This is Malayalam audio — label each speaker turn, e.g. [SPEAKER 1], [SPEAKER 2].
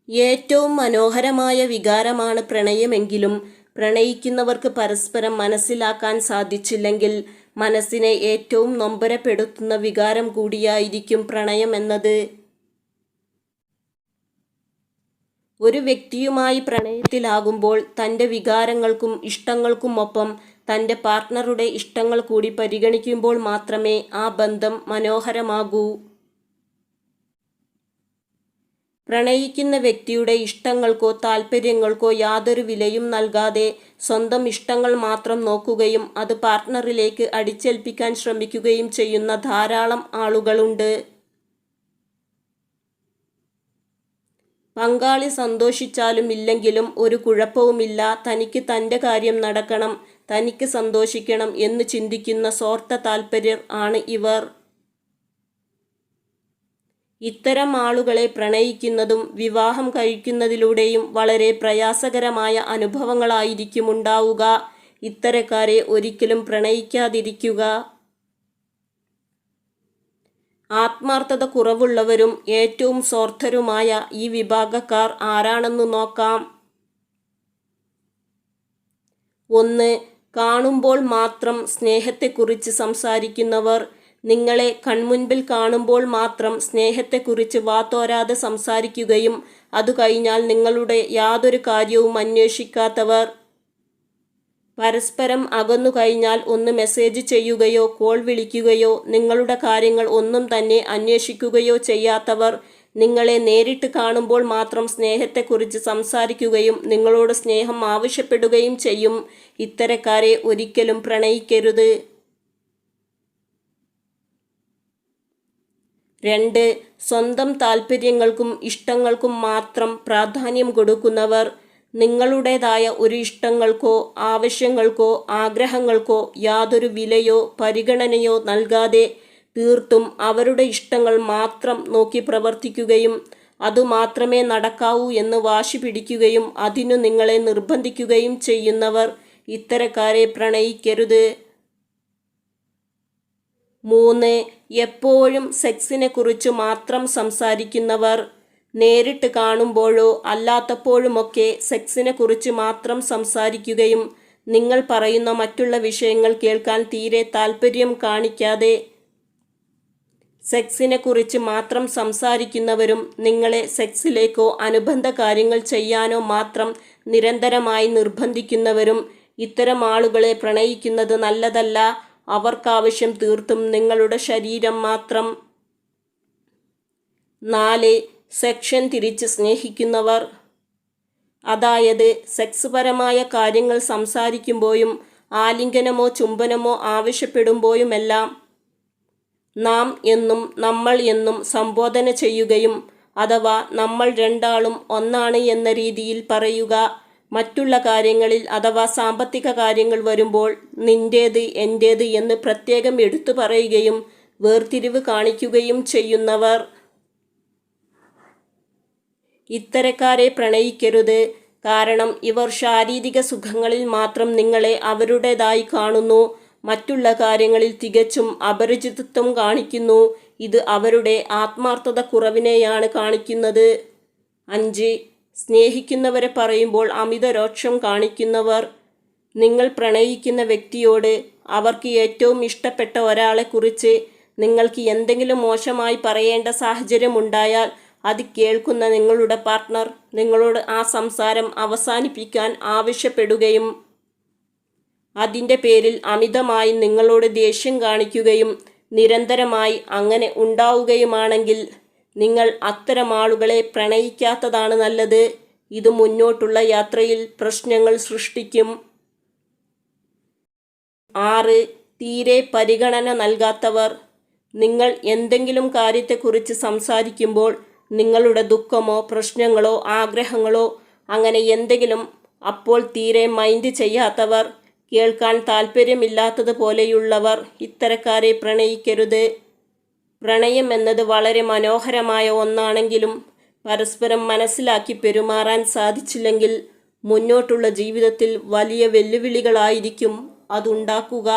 [SPEAKER 1] ഏറ്റവും മനോഹരമായ വികാരമാണ് പ്രണയമെങ്കിലും പ്രണയിക്കുന്നവർക്ക് പരസ്പരം മനസ്സിലാക്കാൻ സാധിച്ചില്ലെങ്കിൽ മനസ്സിനെ ഏറ്റവും നൊമ്പരപ്പെടുത്തുന്ന വികാരം കൂടിയായിരിക്കും പ്രണയം എന്നത്. ഒരു വ്യക്തിയുമായി പ്രണയത്തിലാകുമ്പോൾ തൻ്റെ വികാരങ്ങൾക്കും ഇഷ്ടങ്ങൾക്കുമൊപ്പം തൻ്റെ പാർട്ട്ണറുടെ ഇഷ്ടങ്ങൾ കൂടി പരിഗണിക്കുമ്പോൾ മാത്രമേ ആ ബന്ധം മനോഹരമാകൂ. പ്രണയിക്കുന്ന വ്യക്തിയുടെ ഇഷ്ടങ്ങൾക്കോ താൽപ്പര്യങ്ങൾക്കോ യാതൊരു വിലയും നൽകാതെ സ്വന്തം ഇഷ്ടങ്ങൾ മാത്രം നോക്കുകയും അത് പാർട്ട്ണറിലേക്ക് അടിച്ചേൽപ്പിക്കാൻ ശ്രമിക്കുകയും ചെയ്യുന്ന ധാരാളം ആളുകളുണ്ട്. പങ്കാളി സന്തോഷിച്ചാലും ഇല്ലെങ്കിലും ഒരു കുഴപ്പവുമില്ല, തനിക്ക് തൻ്റെ കാര്യം നടക്കണം, തനിക്ക് സന്തോഷിക്കണം എന്ന് ചിന്തിക്കുന്ന സ്വാർത്ഥ താൽപ്പര്യർ ആണ് ഇവർ. ഇത്തരം ആളുകളെ പ്രണയിക്കുന്നതും വിവാഹം കഴിക്കുന്നതിലൂടെയും വളരെ പ്രയാസകരമായ അനുഭവങ്ങളായിരിക്കും ഉണ്ടാവുക. ഇത്തരക്കാരെ ഒരിക്കലും പ്രണയിക്കാതിരിക്കുക. ആത്മാർത്ഥത കുറവുള്ളവരും ഏറ്റവും സ്വാർത്ഥരുമായ ഈ വിഭാഗക്കാർ ആരാണെന്ന് നോക്കാം. 1. കാണുമ്പോൾ മാത്രം സ്നേഹത്തെക്കുറിച്ച് സംസാരിക്കുന്നവർ. നിങ്ങളെ കൺമുൻപിൽ കാണുമ്പോൾ മാത്രം സ്നേഹത്തെക്കുറിച്ച് വാതോരാതെ സംസാരിക്കുകയും അതു കഴിഞ്ഞാൽ നിങ്ങളുടെ യാതൊരു കാര്യവും അന്വേഷിക്കാത്തവർ. പരസ്പരം അകന്നു കഴിഞ്ഞാൽ ഒന്ന് മെസ്സേജ് ചെയ്യുകയോ കോൾ വിളിക്കുകയോ നിങ്ങളുടെ കാര്യങ്ങൾ ഒന്നും തന്നെ അന്വേഷിക്കുകയോ ചെയ്യാത്തവർ. നിങ്ങളെ നേരിട്ട് കാണുമ്പോൾ മാത്രം സ്നേഹത്തെക്കുറിച്ച് സംസാരിക്കുകയും നിങ്ങളോട് സ്നേഹം ആവശ്യപ്പെടുകയും ചെയ്യും. ഇത്തരക്കാരെ ഒരിക്കലും പ്രണയിക്കരുത്. 2. സ്വന്തം താൽപ്പര്യങ്ങൾക്കും ഇഷ്ടങ്ങൾക്കും മാത്രം പ്രാധാന്യം കൊടുക്കുന്നവർ. നിങ്ങളുടേതായ ഒരു ഇഷ്ടങ്ങൾക്കോ ആവശ്യങ്ങൾക്കോ ആഗ്രഹങ്ങൾക്കോ യാതൊരു വിലയോ പരിഗണനയോ നൽകാതെ തീർത്തും അവരുടെ ഇഷ്ടങ്ങൾ മാത്രം നോക്കി പ്രവർത്തിക്കുകയും അതുമാത്രമേ നടക്കാവൂ എന്ന് വാശി പിടിക്കുകയും അതിനു നിങ്ങളെ നിർബന്ധിക്കുകയും ചെയ്യുന്നവർ. ഇത്തരക്കാരെ പ്രണയിക്കരുത്. 3. എപ്പോഴും സെക്സിനെ കുറിച്ച് മാത്രം സംസാരിക്കുന്നവർ. നേരിട്ട് കാണുമ്പോഴോ അല്ലാത്തപ്പോഴുമൊക്കെ സെക്സിനെ കുറിച്ച് മാത്രം സംസാരിക്കുകയും നിങ്ങൾ പറയുന്ന മറ്റുള്ള വിഷയങ്ങൾ കേൾക്കാൻ തീരെ താൽപ്പര്യം കാണിക്കാതെ സെക്സിനെ കുറിച്ച് മാത്രം സംസാരിക്കുന്നവരും നിങ്ങളെ സെക്സിലേക്കോ അനുബന്ധ കാര്യങ്ങൾ ചെയ്യാനോ മാത്രം നിരന്തരമായി നിർബന്ധിക്കുന്നവരും. ഇത്തരം ആളുകളെ പ്രണയിക്കുന്നത് നല്ലതല്ല. അവർക്കാവശ്യം തീർത്തും നിങ്ങളുടെ ശരീരം മാത്രം. 4. സെക്ഷൻ തിരിച്ച് സ്നേഹിക്കുന്നവർ. അതായത് സെക്സ് പരമായ കാര്യങ്ങൾ സംസാരിക്കുമ്പോഴും ആലിംഗനമോ ചുംബനമോ ആവശ്യപ്പെടുമ്പോഴുമെല്ലാം നാം എന്നും നമ്മൾ എന്നും സംബോധന ചെയ്യുകയും അഥവാ നമ്മൾ രണ്ടാളും ഒന്നാണ് എന്ന രീതിയിൽ പറയുക. മറ്റുള്ള കാര്യങ്ങളിൽ അഥവാ സാമ്പത്തിക കാര്യങ്ങൾ വരുമ്പോൾ നിന്റേത് എൻ്റേത് എന്ന് പ്രത്യേകം എടുത്തു പറയുകയും വേർതിരിവ് കാണിക്കുകയും ചെയ്യുന്നവർ. ഇത്തരക്കാരെ പ്രണയിക്കരുത്. കാരണം ഇവർ ശാരീരിക സുഖങ്ങളിൽ മാത്രം നിങ്ങളെ അവരുടേതായി കാണുന്നു. മറ്റുള്ള കാര്യങ്ങളിൽ തികച്ചും അപരിചിതത്വം കാണിക്കുന്നു. ഇത് അവരുടെ ആത്മാർത്ഥത കുറവിനെയാണ് കാണിക്കുന്നത്. 5. സ്നേഹിക്കുന്നവരെ പറയുമ്പോൾ അമിത രോഷം കാണിക്കുന്നവർ. നിങ്ങൾ പ്രണയിക്കുന്ന വ്യക്തിയോട് അവർക്ക് ഏറ്റവും ഇഷ്ടപ്പെട്ട ഒരാളെക്കുറിച്ച് നിങ്ങൾക്ക് എന്തെങ്കിലും മോശമായി പറയേണ്ട സാഹചര്യമുണ്ടായാൽ അത് കേൾക്കുന്ന നിങ്ങളുടെ പാർട്ട്ണർ നിങ്ങളോട് ആ സംസാരം അവസാനിപ്പിക്കാൻ ആവശ്യപ്പെടുകയും അതിൻ്റെ പേരിൽ അമിതമായി നിങ്ങളോട് ദേഷ്യം കാണിക്കുകയും നിരന്തരമായി അങ്ങനെ ഉണ്ടാവുകയുമാണെങ്കിൽ നിങ്ങൾ അത്തരം ആളുകളെ പ്രണയിക്കാത്തതാണ് നല്ലത്. ഇത് മുന്നോട്ടുള്ള യാത്രയിൽ പ്രശ്നങ്ങൾ സൃഷ്ടിക്കും. 6. തീരെ പരിഗണന നൽകാത്തവർ. നിങ്ങൾ എന്തെങ്കിലും കാര്യത്തെക്കുറിച്ച് സംസാരിക്കുമ്പോൾ നിങ്ങളുടെ ദുഃഖമോ പ്രശ്നങ്ങളോ ആഗ്രഹങ്ങളോ അങ്ങനെ എന്തെങ്കിലും അപ്പോൾ തീരെ മൈൻഡ് ചെയ്യാത്തവർ, കേൾക്കാൻ താല്പര്യമില്ലാത്തതുപോലെയുള്ളവർ. ഇത്തരക്കാരെ പ്രണയിക്കരുത്. പ്രണയം എന്നത് വളരെ മനോഹരമായ ഒന്നാണെങ്കിലും പരസ്പരം മനസ്സിലാക്കി പെരുമാറാൻ സാധിച്ചില്ലെങ്കിൽ മുന്നോട്ടുള്ള ജീവിതത്തിൽ വലിയ വെല്ലുവിളികളായിരിക്കും അതുണ്ടാക്കുക.